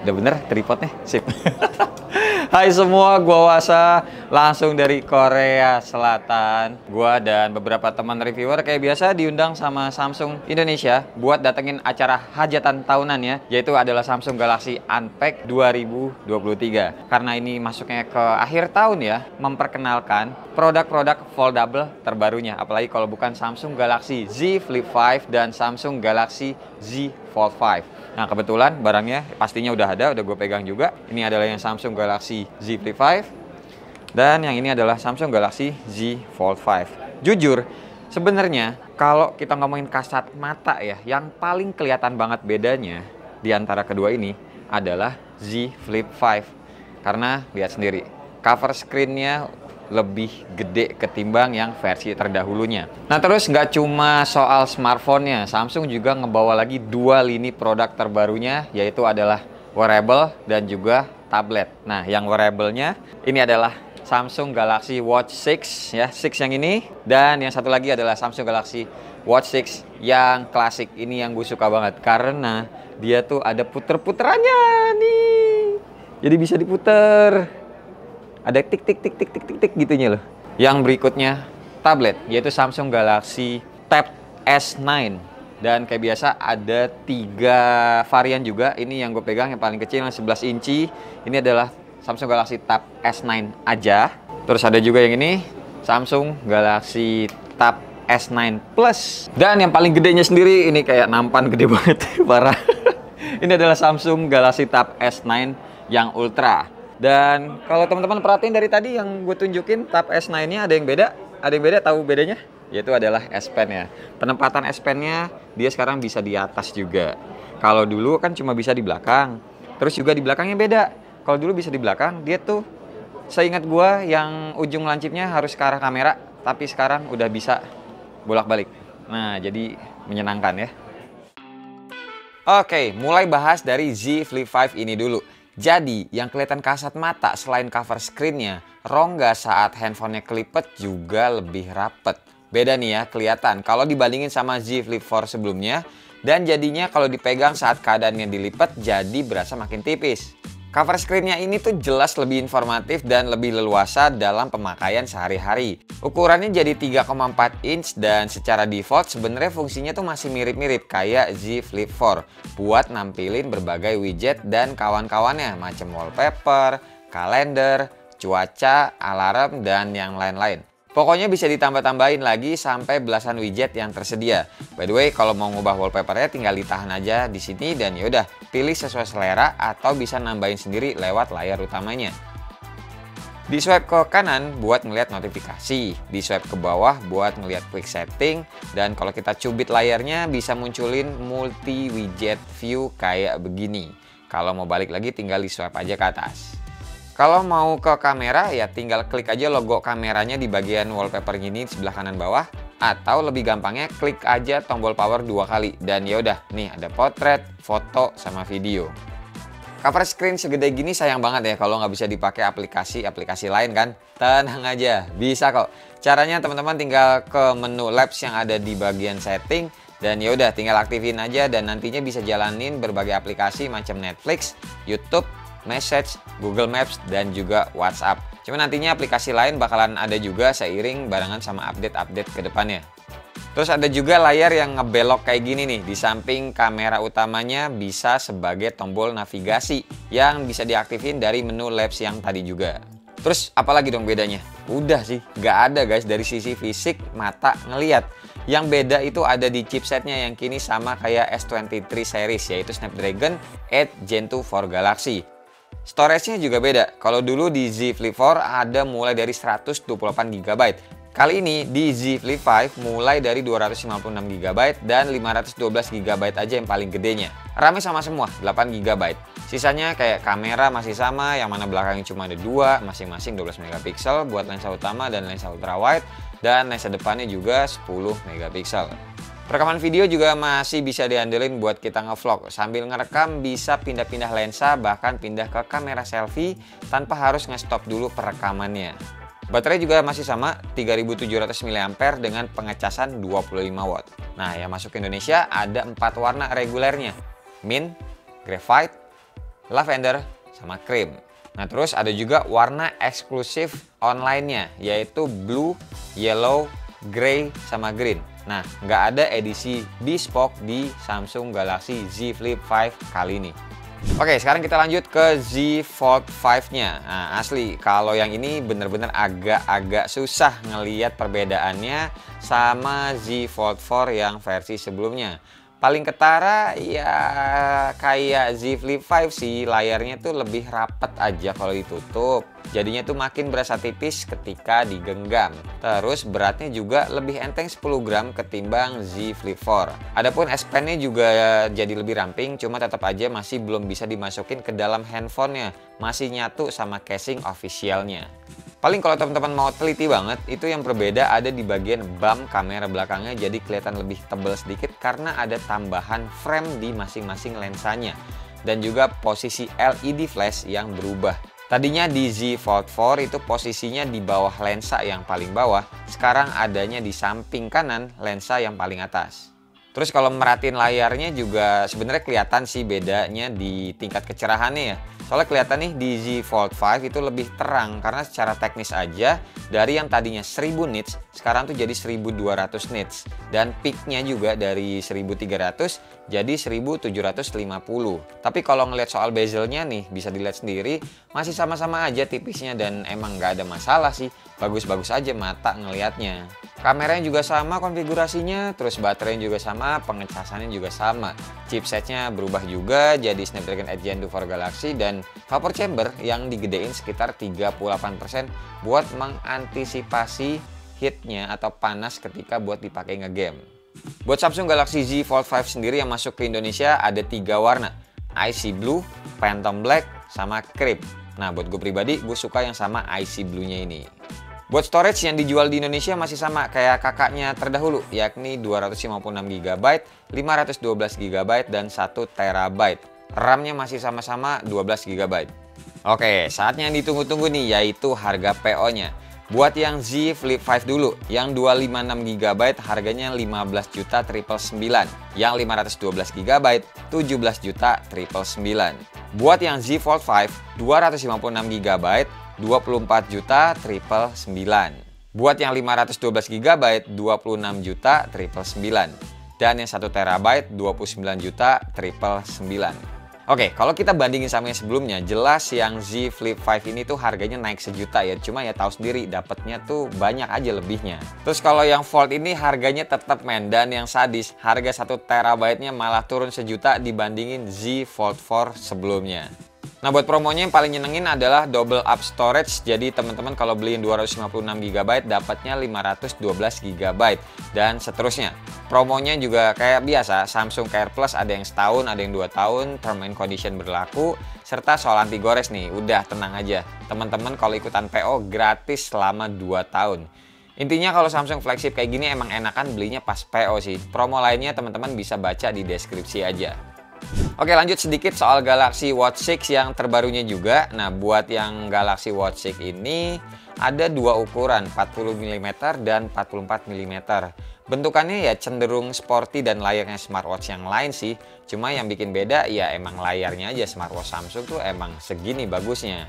Udah bener tripodnya, sip. Hai semua, gua Wasa, langsung dari Korea Selatan. Gua dan beberapa teman reviewer kayak biasa diundang sama Samsung Indonesia buat datengin acara hajatan tahunan ya, yaitu adalah Samsung Galaxy Unpacked 2023. Karena ini masuknya ke akhir tahun ya, memperkenalkan produk-produk foldable terbarunya. Apalagi kalau bukan Samsung Galaxy Z Flip 5 dan Samsung Galaxy Z Fold 5. Nah kebetulan barangnya pastinya udah ada, udah gue pegang juga. Ini adalah yang Samsung Galaxy Z Flip 5 dan yang ini adalah Samsung Galaxy Z Fold 5. Jujur, sebenarnya kalau kita ngomongin kasat mata ya, yang paling kelihatan banget bedanya di antara kedua ini adalah Z Flip 5. Karena lihat sendiri, cover screen-nya lebih gede ketimbang yang versi terdahulunya. Nah terus nggak cuma soal smartphone-nya, Samsung juga ngebawa lagi dua lini produk terbarunya, yaitu adalah wearable dan juga tablet. Nah yang wearable-nya ini adalah Samsung Galaxy Watch 6 ya, 6 yang ini, dan yang satu lagi adalah Samsung Galaxy Watch 6 yang klasik. Ini yang gue suka banget karena dia tuh ada puter-puterannya nih, jadi bisa diputer. Ada tik tik tik tik tik tik tik gitunya loh. Yang berikutnya tablet, yaitu Samsung Galaxy Tab S9. Dan kayak biasa ada 3 varian juga. Ini yang gue pegang yang paling kecil yang 11 inci. Ini adalah Samsung Galaxy Tab S9 aja. Terus ada juga yang ini Samsung Galaxy Tab S9 Plus. Dan yang paling gedenya sendiri ini kayak nampan gede banget, parah. Ini adalah Samsung Galaxy Tab S9 yang Ultra. Dan kalau teman-teman perhatiin dari tadi yang gue tunjukin Tab S9-nya ada yang beda. Ada yang beda, tahu bedanya? Yaitu adalah S Pen-nya. Penempatan S Pen-nya dia sekarang bisa di atas juga. Kalau dulu kan cuma bisa di belakang. Terus juga di belakangnya beda. Kalau dulu bisa di belakang, dia tuh seingat gue yang ujung lancipnya harus ke arah kamera. Tapi sekarang udah bisa bolak-balik. Nah, jadi menyenangkan ya. Oke, mulai bahas dari Z Flip 5 ini dulu. Jadi, yang kelihatan kasat mata selain cover screen-nya, rongga saat handphonenya kelipet juga lebih rapet. Beda nih ya, kelihatan kalau dibandingin sama Z Flip 4 sebelumnya. Dan jadinya kalau dipegang saat keadaannya dilipat, jadi berasa makin tipis. Cover screen-nya ini tuh jelas lebih informatif dan lebih leluasa dalam pemakaian sehari-hari. Ukurannya jadi 3,4 inch dan secara default sebenarnya fungsinya tuh masih mirip-mirip kayak Z Flip 4 buat nampilin berbagai widget dan kawan-kawannya macam wallpaper, kalender, cuaca, alarm, dan yang lain-lain. Pokoknya bisa ditambah-tambahin lagi sampai belasan widget yang tersedia. By the way, kalau mau ngubah wallpapernya tinggal ditahan aja di sini dan yaudah pilih sesuai selera atau bisa nambahin sendiri lewat layar utamanya. Di swipe ke kanan buat ngeliat notifikasi, di swipe ke bawah buat ngeliat quick setting, dan kalau kita cubit layarnya bisa munculin multi widget view kayak begini. Kalau mau balik lagi tinggal di swipe aja ke atas. Kalau mau ke kamera ya tinggal klik aja logo kameranya di bagian wallpaper gini di sebelah kanan bawah, atau lebih gampangnya klik aja tombol power 2 kali dan ya udah nih ada potret, foto, sama video. Cover screen segede gini sayang banget ya kalau nggak bisa dipakai aplikasi lain kan. Tenang aja, bisa kok. Caranya teman-teman tinggal ke menu Labs yang ada di bagian setting dan ya udah tinggal aktifin aja dan nantinya bisa jalanin berbagai aplikasi macam Netflix, YouTube, Message, Google Maps, dan juga WhatsApp. Cuma nantinya aplikasi lain bakalan ada juga seiring barengan sama update-update ke depannya. Terus ada juga layar yang ngebelok kayak gini nih. Di samping kamera utamanya bisa sebagai tombol navigasi yang bisa diaktifin dari menu Labs yang tadi juga. Terus apalagi dong bedanya? Udah sih, nggak ada guys dari sisi fisik mata ngeliat. Yang beda itu ada di chipsetnya yang kini sama kayak S23 series, yaitu Snapdragon 8 Gen 2 for Galaxy. Storage-nya juga beda. Kalau dulu di Z Flip 4 ada mulai dari 128 GB. Kali ini di Z Flip 5 mulai dari 256 GB dan 512 GB aja yang paling gedenya. RAM-nya sama semua, 8 GB. Sisanya kayak kamera masih sama, yang mana belakangnya cuma ada 2, masing-masing 12 MP buat lensa utama dan lensa ultrawide, dan lensa depannya juga 10 MP. Rekaman video juga masih bisa diandelin buat kita ngevlog. Sambil ngerekam bisa pindah-pindah lensa, bahkan pindah ke kamera selfie tanpa harus nge-stop dulu perekamannya. Baterai juga masih sama, 3700 mAh dengan pengecasan 25 watt. Nah, yang masuk ke Indonesia ada 4 warna regulernya. Mint, Graphite, lavender, sama cream. Nah terus ada juga warna eksklusif online-nya, yaitu blue, yellow, grey, sama green. Nah nggak ada edisi bespoke di Samsung Galaxy Z Flip 5 kali ini. Oke, sekarang kita lanjut ke Z Fold 5-nya. Nah, asli kalau yang ini bener-bener agak-agak susah ngelihat perbedaannya sama Z Fold 4 yang versi sebelumnya. Paling ketara ya kayak Z Flip 5 sih, layarnya tuh lebih rapet aja kalau ditutup. Jadinya tuh makin berasa tipis ketika digenggam. Terus beratnya juga lebih enteng 10 gram ketimbang Z Flip 4. Adapun S Pen-nya juga jadi lebih ramping, cuma tetap aja masih belum bisa dimasukin ke dalam handphonenya. Masih nyatu sama casing officialnya. Paling kalau teman-teman mau teliti banget, itu yang berbeda ada di bagian bump kamera belakangnya, jadi kelihatan lebih tebal sedikit karena ada tambahan frame di masing-masing lensanya. Dan juga posisi LED flash yang berubah. Tadinya di Z Fold 4 itu posisinya di bawah lensa yang paling bawah, sekarang adanya di samping kanan lensa yang paling atas. Terus kalau merhatiin layarnya juga sebenarnya kelihatan sih bedanya di tingkat kecerahannya ya. Soalnya kelihatan nih di Z Fold 5 itu lebih terang karena secara teknis aja dari yang tadinya 1000 nits sekarang tuh jadi 1200 nits. Dan peaknya juga dari 1300 jadi 1750. Tapi kalau ngelihat soal bezelnya nih bisa dilihat sendiri masih sama-sama aja tipisnya dan emang nggak ada masalah sih. Bagus-bagus aja mata ngelihatnya. Kameranya juga sama konfigurasinya, terus baterainya juga sama, pengecasannya juga sama. Chipsetnya berubah juga jadi Snapdragon 8 Gen 2 for Galaxy dan vapor chamber yang digedein sekitar 38% buat mengantisipasi heatnya atau panas ketika buat dipakai ngegame. Buat Samsung Galaxy Z Fold 5 sendiri yang masuk ke Indonesia ada 3 warna, Icy Blue, Phantom Black, sama Cream. Nah buat gue pribadi, gue suka yang sama Icy Blue-nya ini. Buat storage yang dijual di Indonesia masih sama kayak kakaknya terdahulu, yakni 256GB, 512GB, dan 1TB. RAM-nya masih sama-sama 12GB. Oke, saatnya yang ditunggu-tunggu nih, yaitu harga PO-nya. Buat yang Z Flip 5 dulu, yang 256GB harganya 15.999, yang 512GB 17.999. Buat yang Z Fold 5 256GB 24.999. Buat yang 512GB 26.999 dan yang 1TB 29.999. Oke, kalau kita bandingin sama yang sebelumnya, jelas yang Z Flip 5 ini tuh harganya naik sejuta ya. Cuma ya tahu sendiri, dapatnya tuh banyak aja lebihnya. Terus kalau yang Fold ini harganya tetap men, dan yang sadis, harga 1TB-nya malah turun sejuta dibandingin Z Fold 4 sebelumnya. Nah buat promonya yang paling nyenengin adalah double up storage. Jadi teman-teman kalau beliin 256GB dapatnya 512GB dan seterusnya. Promonya juga kayak biasa, Samsung Care Plus ada yang setahun, ada yang 2 tahun, term and condition berlaku, serta soal anti gores nih, udah tenang aja. Teman-teman kalau ikutan PO gratis selama 2 tahun. Intinya kalau Samsung flagship kayak gini emang enakan belinya pas PO sih. Promo lainnya teman-teman bisa baca di deskripsi aja. Oke, lanjut sedikit soal Galaxy Watch 6 yang terbarunya juga. Nah buat yang Galaxy Watch 6 ini ada 2 ukuran, 40mm dan 44mm. Bentukannya ya cenderung sporty dan layaknya smartwatch yang lain sih. Cuma yang bikin beda ya emang layarnya aja, smartwatch Samsung tuh emang segini bagusnya.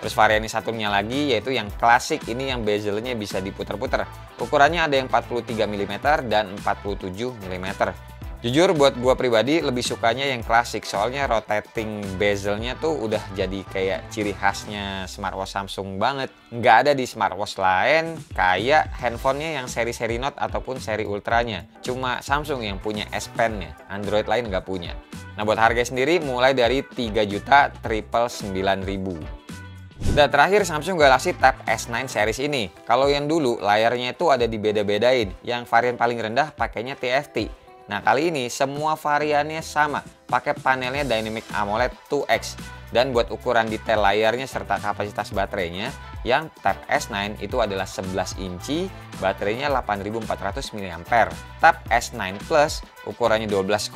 Terus varian satunya lagi yaitu yang klasik, ini yang bezelnya bisa diputer-puter. Ukurannya ada yang 43mm dan 47mm. Jujur buat gua pribadi lebih sukanya yang klasik, soalnya rotating bezelnya tuh udah jadi kayak ciri khasnya smartwatch Samsung banget. Nggak ada di smartwatch lain kayak handphonenya yang seri-seri Note ataupun seri Ultranya. Cuma Samsung yang punya S Pen-nya, Android lain nggak punya. Nah buat harga sendiri mulai dari 3.999.000. Dan terakhir Samsung Galaxy Tab S9 series ini. Kalau yang dulu layarnya itu ada dibeda-bedain, yang varian paling rendah pakainya TFT. Nah kali ini semua variannya sama, pakai panelnya Dynamic AMOLED 2X. Dan buat ukuran detail layarnya serta kapasitas baterainya, yang Tab S9 itu adalah 11 inci, baterainya 8400 mAh. Tab S9 Plus ukurannya 12,4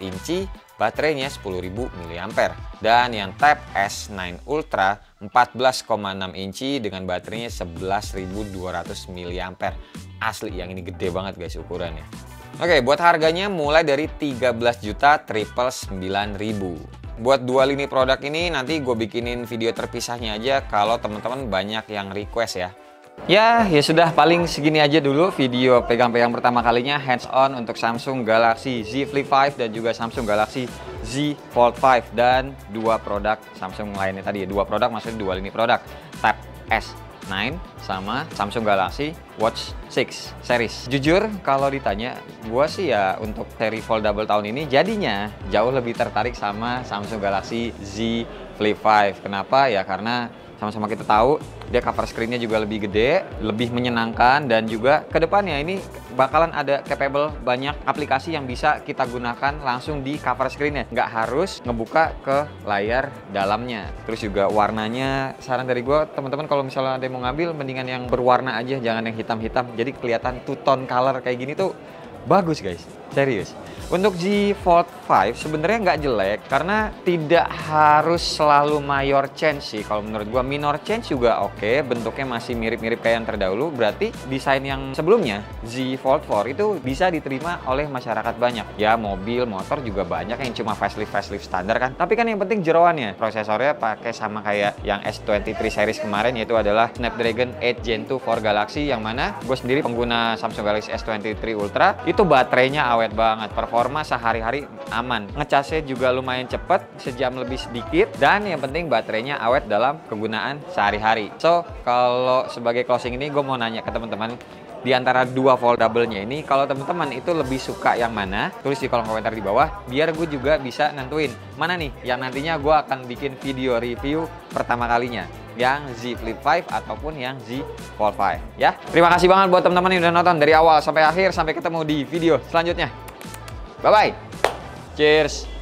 inci, baterainya 10.000 mAh. Dan yang Tab S9 Ultra 14,6 inci dengan baterainya 11.200 mAh. Asli yang ini gede banget guys ukurannya. Oke, buat harganya mulai dari 13.999.000. Buat dua lini produk ini nanti gue bikinin video terpisahnya aja kalau teman-teman banyak yang request ya. Ya sudah, paling segini aja dulu video pegang-pegang pertama kalinya hands on untuk Samsung Galaxy Z Flip 5 dan juga Samsung Galaxy Z Fold 5 dan dua produk Samsung lainnya tadi ya. Dua produk maksudnya dua lini produk, Tab S9 sama Samsung Galaxy Watch 6 series. Jujur kalau ditanya, gue sih ya untuk seri foldable tahun ini jadinya jauh lebih tertarik sama Samsung Galaxy Z Flip 5. Kenapa? Ya karena sama-sama kita tahu dia cover screen-nya juga lebih gede, lebih menyenangkan, dan juga kedepannya ini bakalan ada capable banyak aplikasi yang bisa kita gunakan langsung di cover screen-nya. Nggak harus ngebuka ke layar dalamnya. Terus juga warnanya, saran dari gue teman-teman kalau misalnya ada yang mau ngambil, mendingan yang berwarna aja, jangan yang hitam-hitam. Jadi kelihatan two tone color kayak gini tuh bagus guys, serius. Untuk Z Fold 5 sebenarnya nggak jelek karena tidak harus selalu mayor change sih. Kalau menurut gua minor change juga oke, bentuknya masih mirip-mirip kayak yang terdahulu. Berarti desain yang sebelumnya Z Fold 4 itu bisa diterima oleh masyarakat banyak. Ya mobil, motor juga banyak yang cuma facelift standar kan. Tapi kan yang penting jeroannya. Prosesornya pakai sama kayak yang S23 series kemarin, yaitu adalah Snapdragon 8 Gen 2 for Galaxy, yang mana gue sendiri pengguna Samsung Galaxy S23 Ultra. Itu baterainya awet banget, performa sehari-hari aman, ngecasnya juga lumayan cepet, sejam lebih sedikit, dan yang penting baterainya awet dalam kegunaan sehari-hari. So kalau sebagai closing ini gue mau nanya ke teman-teman, di antara dua foldable-nya ini, kalau teman-teman itu lebih suka yang mana, tulis di kolom komentar di bawah biar gue juga bisa nentuin mana nih yang nantinya gue akan bikin video review pertama kalinya, yang Z Flip 5 ataupun yang Z Fold 5 ya. Terima kasih banget buat teman-teman yang udah nonton dari awal sampai akhir. Sampai ketemu di video selanjutnya. Bye bye. Cheers.